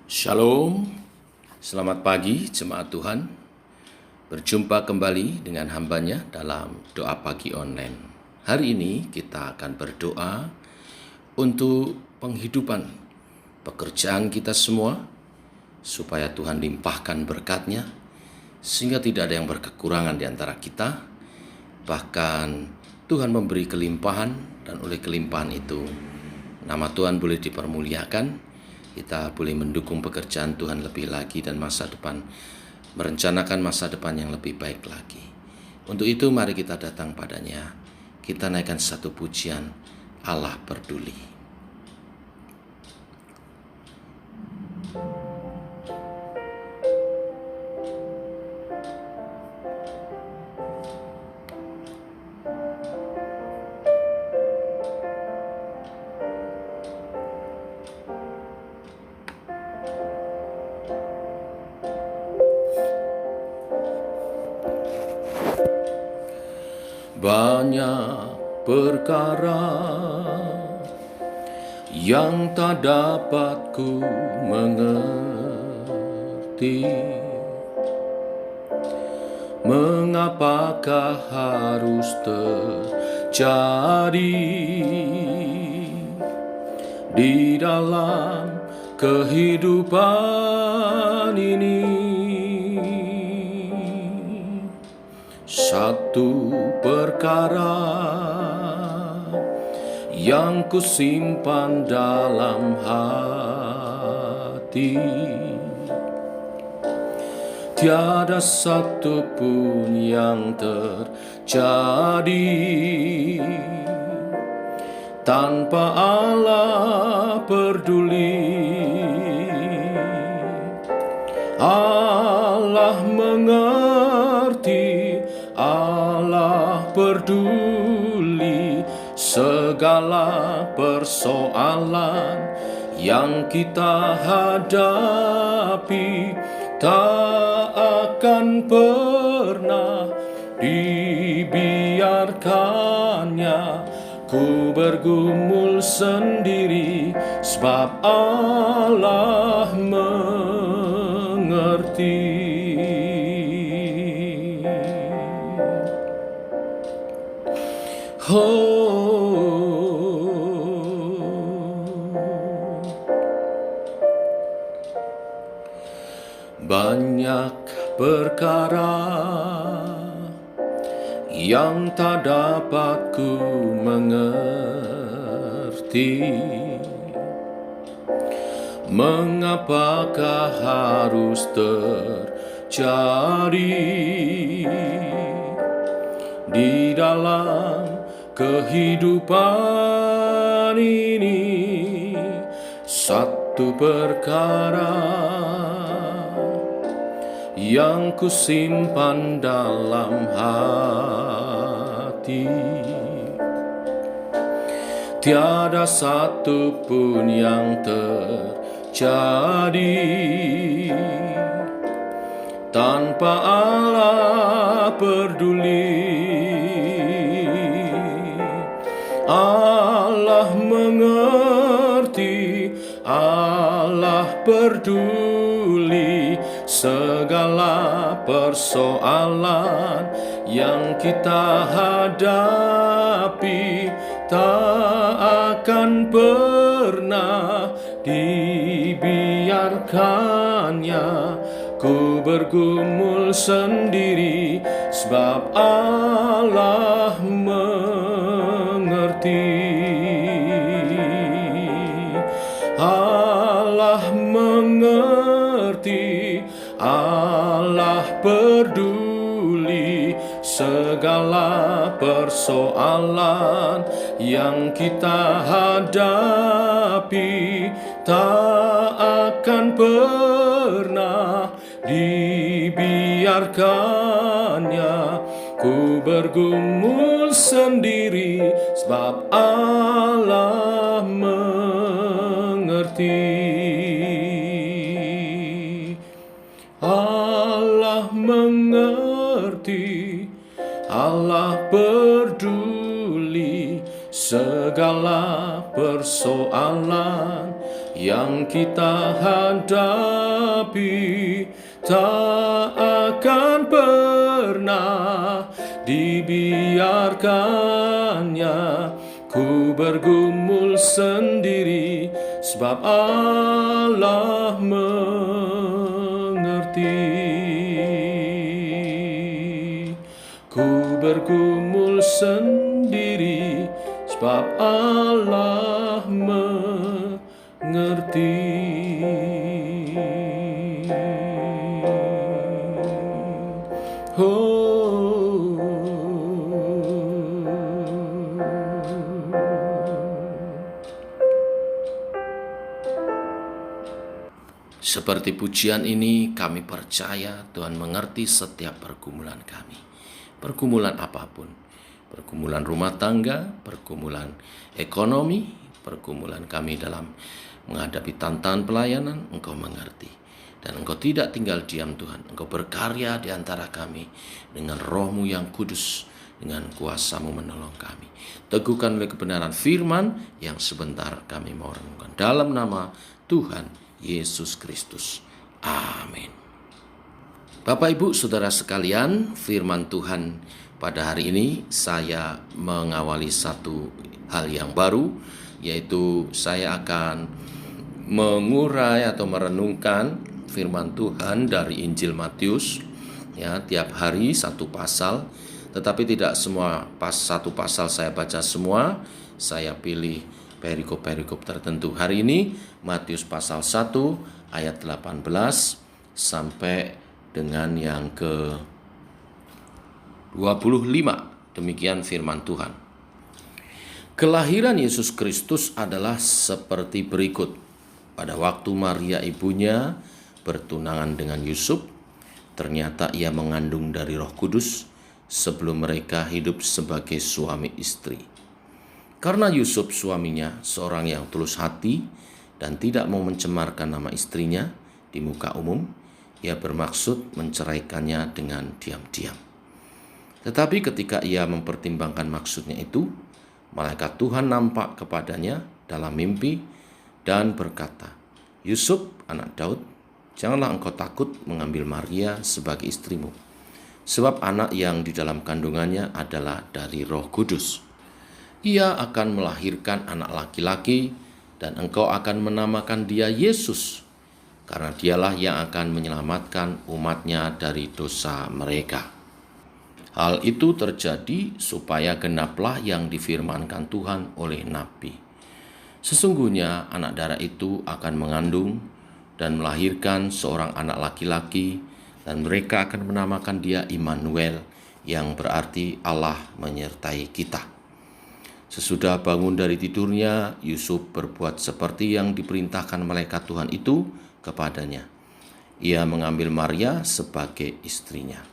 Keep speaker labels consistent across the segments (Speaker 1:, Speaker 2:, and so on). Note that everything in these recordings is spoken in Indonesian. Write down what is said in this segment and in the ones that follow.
Speaker 1: Shalom, selamat pagi jemaat Tuhan. Berjumpa kembali dengan hambanya dalam doa pagi online. Hari ini kita akan berdoa untuk penghidupan pekerjaan kita semua, supaya Tuhan limpahkan berkat-Nya, sehingga tidak ada yang berkekurangan di antara kita. Bahkan Tuhan memberi kelimpahan, dan oleh kelimpahan itu nama Tuhan boleh dipermuliakan. Kita boleh mendukung pekerjaan Tuhan lebih lagi dan masa depan, merencanakan masa depan yang lebih baik lagi. Untuk itu mari kita datang padanya. Kita naikkan satu pujian, Allah peduli. Banyak perkara yang tak dapat ku mengerti. Mengapakah harus terjadi di dalam kehidupan ini? Satu perkara yang kusimpan dalam hati, tiada satu pun yang terjadi tanpa Allah peduli. Allah mengerti, Allah peduli segala persoalan yang kita hadapi. Tak akan pernah dibiarkannya ku bergumul sendiri, sebab Allah mengerti. Banyak perkara yang tak dapat ku mengerti. Mengapakah harus terjadi di dalam kehidupan ini? Satu perkara yang kusimpan dalam hati, tiada satu pun yang terjadi tanpa Allah peduli. Allah mengerti, Allah peduli segala persoalan yang kita hadapi. Tak akan pernah dibiarkannya ku bergumul sendiri, sebab Allah mengerti. Allah mengerti, Allah peduli segala persoalan yang kita hadapi. Tak akan pernah dibiarkannya ku bergumul sendiri, sebab Allah mengerti. Allah mengerti, Allah peduli segala persoalan yang kita hadapi tak akan pernah dibiarkannya. Ku bergumul sendiri sebab Allah mengerti. Ku bergumul sendiri sebab Allah mengerti. Seperti pujian ini, kami percaya Tuhan mengerti setiap pergumulan kami. Pergumulan apapun, pergumulan rumah tangga, pergumulan ekonomi, pergumulan kami dalam menghadapi tantangan pelayanan, Engkau mengerti. Dan Engkau tidak tinggal diam Tuhan, Engkau berkarya di antara kami dengan Roh-Mu yang kudus, dengan kuasa-Mu menolong kami. Teguhkan oleh kebenaran firman yang sebentar kami mau renungkan. Dalam nama Tuhan Yesus Kristus. Amin. Bapak, Ibu, Saudara sekalian, firman Tuhan pada hari ini saya mengawali satu hal yang baru, yaitu saya akan mengurai atau merenungkan firman Tuhan dari Injil Matius. Ya, tiap hari satu pasal, tetapi tidak semua satu pasal saya baca semua. Saya pilih perikop-perikop tertentu. Hari ini Matius pasal 1 ayat 18 sampai dengan yang ke 25. Demikian firman Tuhan. Kelahiran Yesus Kristus adalah seperti berikut. Pada waktu Maria ibunya bertunangan dengan Yusuf, ternyata ia mengandung dari Roh Kudus sebelum mereka hidup sebagai suami istri. Karena Yusuf suaminya seorang yang tulus hati dan tidak mau mencemarkan nama istrinya di muka umum, ia bermaksud menceraikannya dengan diam-diam. Tetapi ketika ia mempertimbangkan maksudnya itu, malaikat Tuhan nampak kepadanya dalam mimpi dan berkata, "Yusuf, anak Daud, janganlah engkau takut mengambil Maria sebagai istrimu, sebab anak yang di dalam kandungannya adalah dari Roh Kudus. Ia akan melahirkan anak laki-laki dan engkau akan menamakan dia Yesus, karena dialah yang akan menyelamatkan umatnya dari dosa mereka." Hal itu terjadi supaya genaplah yang difirmankan Tuhan oleh Nabi. Sesungguhnya anak darah itu akan mengandung dan melahirkan seorang anak laki-laki, dan mereka akan menamakan dia Immanuel, yang berarti Allah menyertai kita. Sesudah bangun dari tidurnya, Yusuf berbuat seperti yang diperintahkan malaikat Tuhan itu kepadanya. Ia mengambil Maria sebagai istrinya,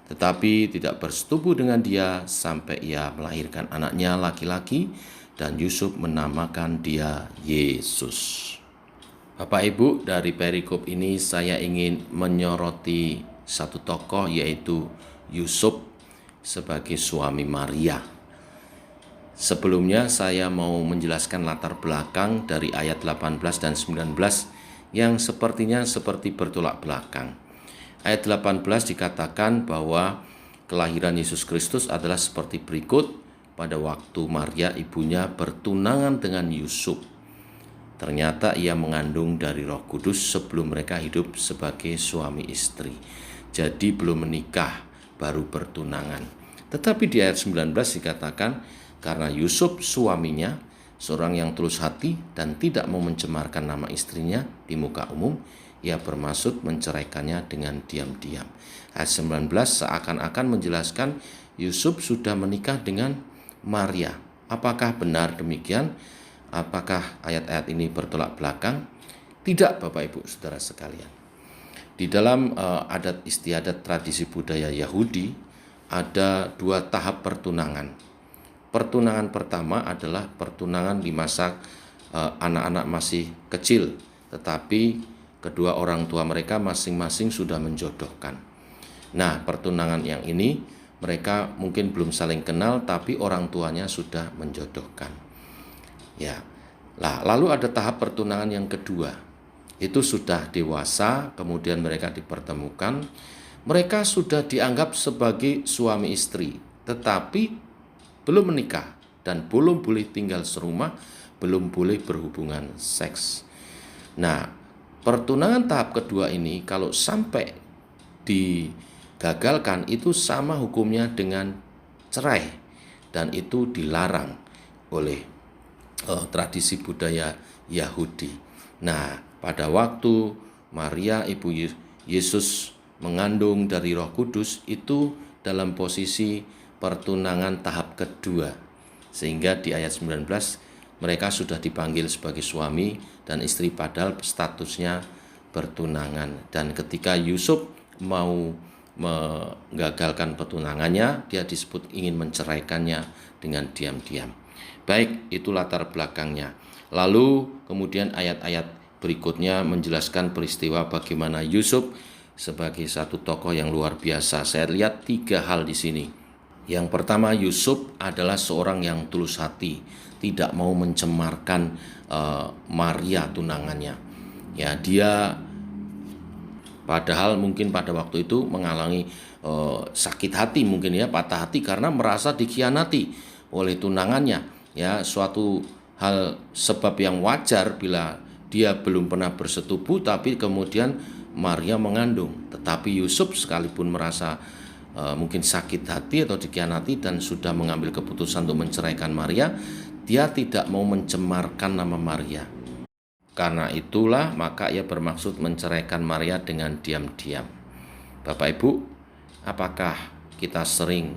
Speaker 1: tetapi tidak bersetubuh dengan dia sampai ia melahirkan anaknya laki-laki, dan Yusuf menamakan dia Yesus. Bapak Ibu, dari perikop ini saya ingin menyoroti satu tokoh, yaitu Yusuf sebagai suami Maria. Sebelumnya saya mau menjelaskan latar belakang dari ayat 18 dan 19 yang sepertinya seperti bertolak belakang. Ayat 18 dikatakan bahwa kelahiran Yesus Kristus adalah seperti berikut. Pada waktu Maria ibunya bertunangan dengan Yusuf, ternyata ia mengandung dari Roh Kudus sebelum mereka hidup sebagai suami istri. Jadi belum menikah, baru bertunangan. Tetapi di ayat 19 dikatakan, karena Yusuf suaminya seorang yang tulus hati dan tidak mau mencemarkan nama istrinya di muka umum, ia bermaksud menceraikannya dengan diam-diam. Ayat 19 seakan-akan menjelaskan Yusuf sudah menikah dengan Maria. Apakah benar demikian? Apakah ayat-ayat ini bertolak belakang? Tidak, Bapak Ibu Saudara sekalian. Di dalam adat istiadat tradisi budaya Yahudi ada dua tahap pertunangan. Pertunangan pertama adalah pertunangan di masa anak-anak masih kecil, tetapi kedua orang tua mereka masing-masing sudah menjodohkan. Nah, pertunangan yang ini mereka mungkin belum saling kenal, tapi orang tuanya sudah menjodohkan. Ya, Nah, lalu ada tahap pertunangan yang kedua. Itu sudah dewasa, kemudian mereka dipertemukan. Mereka sudah dianggap sebagai suami istri, tetapi belum menikah dan belum boleh tinggal serumah, belum boleh berhubungan seks. Nah, pertunangan tahap kedua ini kalau sampai digagalkan itu sama hukumnya dengan cerai, dan itu dilarang oleh tradisi budaya Yahudi. Nah, pada waktu Maria ibu Yesus mengandung dari Roh Kudus itu dalam posisi pertunangan tahap kedua, sehingga di ayat 19 mereka sudah dipanggil sebagai suami dan istri padahal statusnya pertunangan. Dan ketika Yusuf mau menggagalkan pertunangannya, dia disebut ingin menceraikannya dengan diam-diam. Baik, itu latar belakangnya. Lalu kemudian ayat-ayat berikutnya menjelaskan peristiwa bagaimana Yusuf sebagai satu tokoh yang luar biasa. Saya lihat 3 hal di sini. Yang pertama, Yusuf adalah seorang yang tulus hati, tidak mau mencemarkan Maria tunangannya. Ya, dia padahal mungkin pada waktu itu mengalami sakit hati, mungkin ya patah hati karena merasa dikhianati oleh tunangannya. Ya, suatu hal sebab yang wajar bila dia belum pernah bersetubuh tapi kemudian Maria mengandung. Tetapi Yusuf sekalipun merasa mungkin sakit hati atau dikhianati dan sudah mengambil keputusan untuk menceraikan Maria, dia tidak mau mencemarkan nama Maria. Karena itulah maka ia bermaksud menceraikan Maria dengan diam-diam. Bapak Ibu, apakah kita sering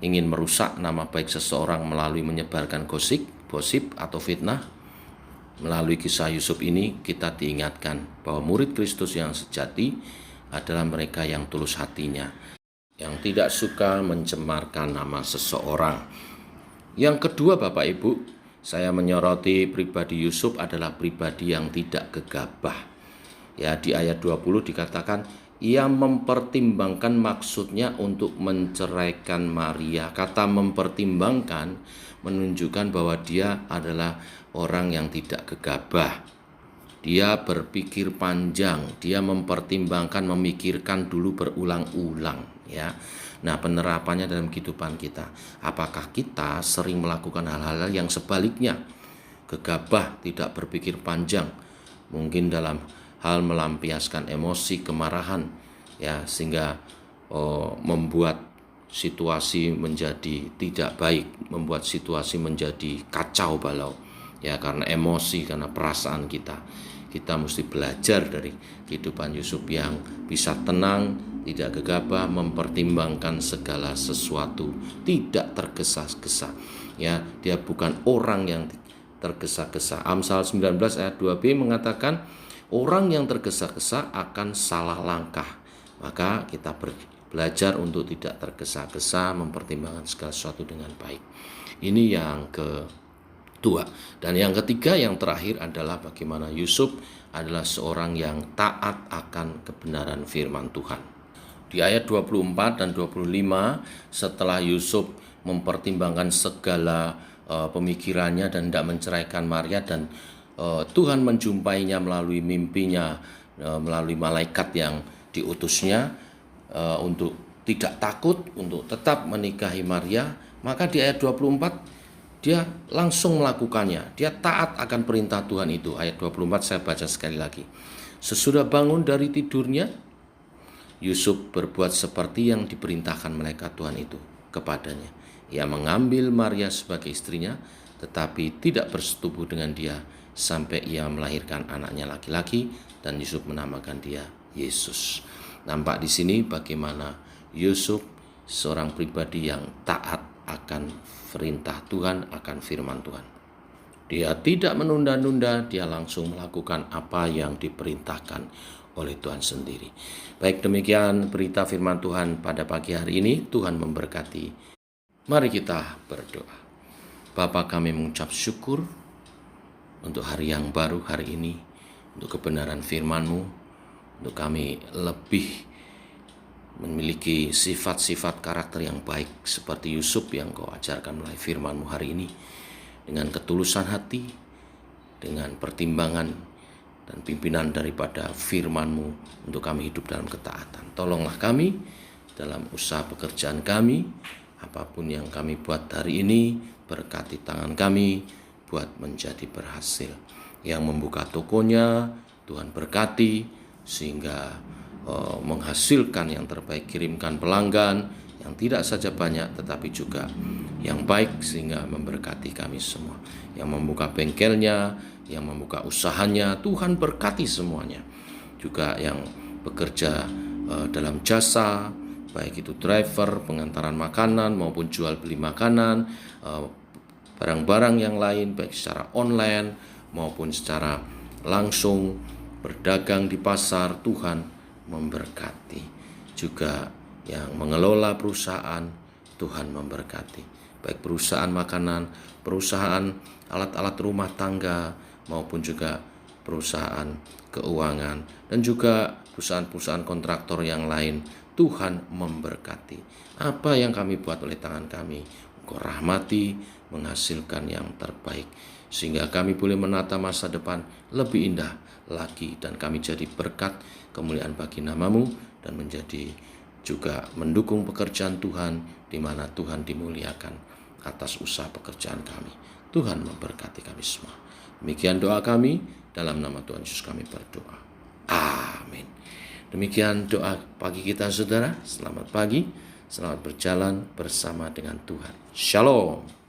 Speaker 1: ingin merusak nama baik seseorang melalui menyebarkan gosip atau fitnah? Melalui kisah Yusuf ini kita diingatkan bahwa murid Kristus yang sejati adalah mereka yang tulus hatinya, yang tidak suka mencemarkan nama seseorang. Yang kedua, Bapak Ibu, saya menyoroti pribadi Yusuf adalah pribadi yang tidak gegabah. Ya, di ayat 20 dikatakan ia mempertimbangkan maksudnya untuk menceraikan Maria. Kata mempertimbangkan menunjukkan bahwa dia adalah orang yang tidak gegabah. Dia berpikir panjang, dia mempertimbangkan, memikirkan dulu berulang-ulang, ya. Nah, penerapannya dalam kehidupan kita. Apakah kita sering melakukan hal-hal yang sebaliknya? Gegabah, tidak berpikir panjang. Mungkin dalam hal melampiaskan emosi, kemarahan, ya, sehingga membuat situasi menjadi tidak baik, membuat situasi menjadi kacau balau. Ya, karena emosi, karena perasaan kita. Kita mesti belajar dari kehidupan Yusuf yang bisa tenang, tidak gegabah, mempertimbangkan segala sesuatu, tidak tergesa-gesa. Ya, dia bukan orang yang tergesa-gesa. Amsal 19 ayat 2b mengatakan orang yang tergesa-gesa akan salah langkah. Maka kita belajar untuk tidak tergesa-gesa, mempertimbangkan segala sesuatu dengan baik. Ini yang kedua. Dan yang ketiga, yang terakhir adalah bagaimana Yusuf adalah seorang yang taat akan kebenaran firman Tuhan. Di ayat 24 dan 25, setelah Yusuf mempertimbangkan segala pemikirannya dan tidak menceraikan Maria, dan Tuhan menjumpainya melalui mimpinya, melalui malaikat yang diutusnya untuk tidak takut, untuk tetap menikahi Maria, maka di ayat 24 dia langsung melakukannya. Dia taat akan perintah Tuhan itu. Ayat 24 saya baca sekali lagi. Sesudah bangun dari tidurnya, Yusuf berbuat seperti yang diperintahkan malaikat Tuhan itu kepadanya. Ia mengambil Maria sebagai istrinya, tetapi tidak bersetubuh dengan dia sampai ia melahirkan anaknya laki-laki, dan Yusuf menamakan dia Yesus. Nampak di sini bagaimana Yusuf seorang pribadi yang taat akan perintah Tuhan, akan firman Tuhan. Dia tidak menunda-nunda, dia langsung melakukan apa yang diperintahkan oleh Tuhan sendiri. Baik, demikian berita firman Tuhan pada pagi hari ini. Tuhan memberkati. Mari kita berdoa. Bapa, kami mengucap syukur untuk hari yang baru hari ini, untuk kebenaran firman-Mu, untuk kami lebih memiliki sifat-sifat karakter yang baik seperti Yusuf yang Kau ajarkan melalui firman-Mu hari ini, dengan ketulusan hati, dengan pertimbangan dan pimpinan daripada firman-Mu untuk kami hidup dalam ketaatan. Tolonglah kami dalam usaha pekerjaan kami, apapun yang kami buat hari ini, berkati tangan kami buat menjadi berhasil. Yang membuka tokonya, Tuhan berkati sehingga menghasilkan yang terbaik, kirimkan pelanggan yang tidak saja banyak tetapi juga yang baik sehingga memberkati kami semua. Yang membuka bengkelnya, yang membuka usahanya, Tuhan berkati semuanya. Juga yang bekerja dalam jasa, baik itu driver, pengantaran makanan maupun jual beli makanan, barang-barang yang lain baik secara online maupun secara langsung berdagang di pasar, Tuhan memberkati. Juga yang mengelola perusahaan, Tuhan memberkati. Baik perusahaan makanan, perusahaan alat-alat rumah tangga, maupun juga perusahaan keuangan, dan juga perusahaan-perusahaan kontraktor yang lain, Tuhan memberkati. Apa yang kami buat oleh tangan kami, Engkau rahmati, menghasilkan yang terbaik, sehingga kami boleh menata masa depan lebih indah lagi, dan kami jadi berkat kemuliaan bagi nama-Mu, dan menjadi juga mendukung pekerjaan Tuhan, di mana Tuhan dimuliakan atas usaha pekerjaan kami. Tuhan memberkati kami semua. Demikian doa kami, dalam nama Tuhan Yesus kami berdoa. Amin. Demikian doa pagi kita, saudara. Selamat pagi, selamat berjalan bersama dengan Tuhan. Shalom.